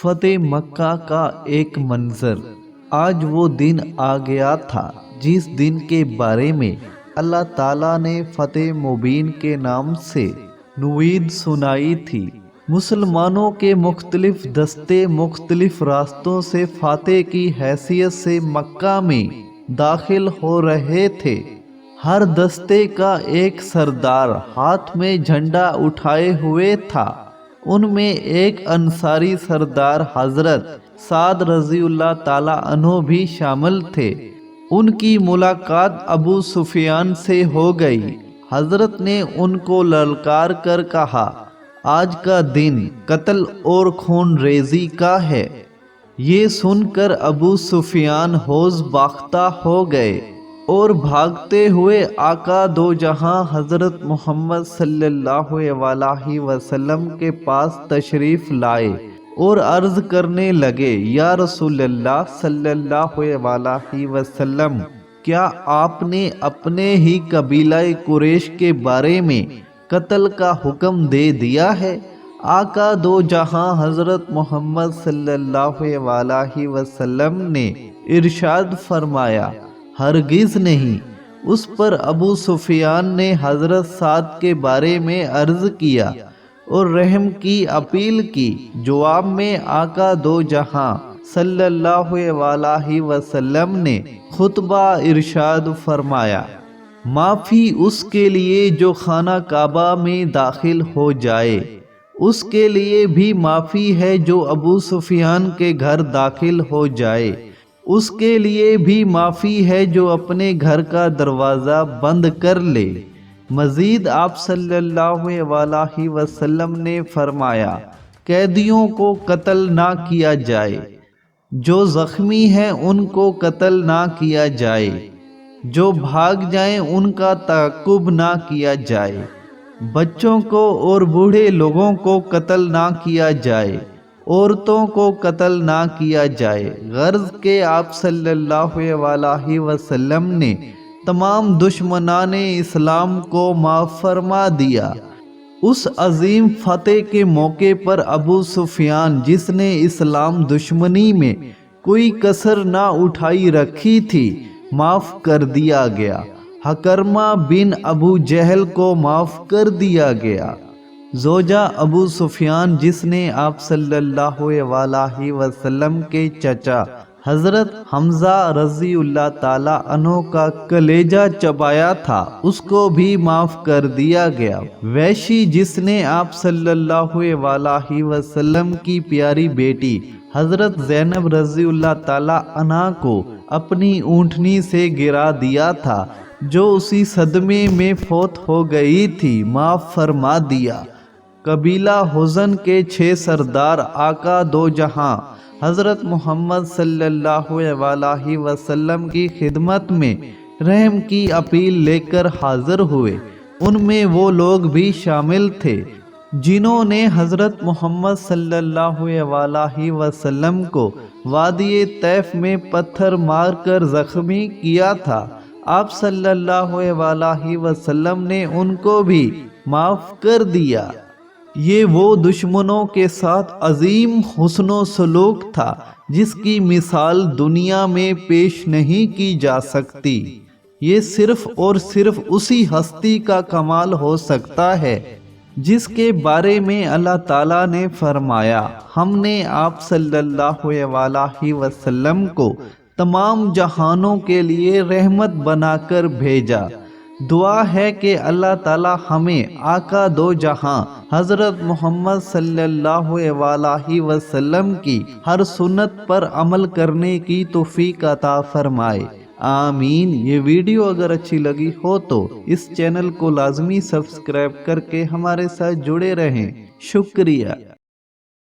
فتح مکہ کا ایک منظر۔ آج وہ دن آ گیا تھا جس دن کے بارے میں اللہ تعالیٰ نے فتح مبین کے نام سے نوید سنائی تھی۔ مسلمانوں کے مختلف دستے مختلف راستوں سے فاتح کی حیثیت سے مکہ میں داخل ہو رہے تھے۔ ہر دستے کا ایک سردار ہاتھ میں جھنڈا اٹھائے ہوئے تھا۔ ان میں ایک انصاری سردار حضرت سعد رضی اللہ تعالیٰ عنہ بھی شامل تھے۔ ان کی ملاقات ابو سفیان سے ہو گئی۔ حضرت نے ان کو للکار کر کہا، آج کا دن قتل اور خون ریزی کا ہے۔ یہ سن کر ابو سفیان ہوش باختہ ہو گئے اور بھاگتے ہوئے آقا دو جہاں حضرت محمد صلی اللہ علیہ وسلم کے پاس تشریف لائے اور عرض کرنے لگے، یا رسول اللہ صلی اللہ علیہ وسلم، کیا آپ نے اپنے ہی قبیلہ قریش کے بارے میں قتل کا حکم دے دیا ہے؟ آقا دو جہاں حضرت محمد صلی اللہ علیہ وسلم نے ارشاد فرمایا، ہرگز نہیں۔ اس پر ابو سفیان نے حضرت سعد کے بارے میں عرض کیا اور رحم کی اپیل کی۔ جواب میں آقا دو جہاں صلی اللہ علیہ وسلم نے خطبہ ارشاد فرمایا، معافی اس کے لیے جو خانہ کعبہ میں داخل ہو جائے، اس کے لیے بھی معافی ہے جو ابو سفیان کے گھر داخل ہو جائے، اس کے لیے بھی معافی ہے جو اپنے گھر کا دروازہ بند کر لے۔ مزید آپ صلی اللہ علیہ وسلم نے فرمایا، قیدیوں کو قتل نہ کیا جائے، جو زخمی ہیں ان کو قتل نہ کیا جائے، جو بھاگ جائیں ان کا تعقب نہ کیا جائے، بچوں کو اور بوڑھے لوگوں کو قتل نہ کیا جائے، عورتوں کو قتل نہ کیا جائے۔ غرض کہ آپ صلی اللہ علیہ وسلم نے تمام دشمنان اسلام کو معاف فرما دیا۔ اس عظیم فتح کے موقع پر ابو سفیان، جس نے اسلام دشمنی میں کوئی کسر نہ اٹھائی رکھی تھی، معاف کر دیا گیا۔ حکرمہ بن ابو جہل کو معاف کر دیا گیا۔ زوجہ ابو سفیان، جس نے آپ صلی اللہ علیہ وسلم کے چچا حضرت حمزہ رضی اللہ تعالیٰ عنہ کا کلیجہ چبایا تھا، اس کو بھی معاف کر دیا گیا۔ ویشی، جس نے آپ صلی اللہ علیہ وسلم کی پیاری بیٹی حضرت زینب رضی اللہ تعالیٰ عنہا کو اپنی اونٹنی سے گرا دیا تھا، جو اسی صدمے میں فوت ہو گئی تھی، معاف فرما دیا۔ قبیلہ حزن کے 6 سردار آقا دو جہاں حضرت محمد صلی اللہ علیہ وسلم کی خدمت میں رحم کی اپیل لے کر حاضر ہوئے۔ ان میں وہ لوگ بھی شامل تھے جنہوں نے حضرت محمد صلی اللہ علیہ وسلم کو وادی طیف میں پتھر مار کر زخمی کیا تھا۔ آپ صلی اللہ علیہ وسلم نے ان کو بھی معاف کر دیا۔ یہ وہ دشمنوں کے ساتھ عظیم حسن و سلوک تھا جس کی مثال دنیا میں پیش نہیں کی جا سکتی۔ یہ صرف اور صرف اسی ہستی کا کمال ہو سکتا ہے جس کے بارے میں اللہ تعالیٰ نے فرمایا، ہم نے آپ صلی اللہ علیہ وسلم کو تمام جہانوں کے لیے رحمت بنا کر بھیجا۔ دعا ہے کہ اللہ تعالی ہمیں آقا دو جہاں حضرت محمد صلی اللہ علیہ وسلم کی ہر سنت پر عمل کرنے کی توفیق عطا فرمائے، آمین۔ یہ ویڈیو اگر اچھی لگی ہو تو اس چینل کو لازمی سبسکرائب کر کے ہمارے ساتھ جڑے رہیں۔ شکریہ۔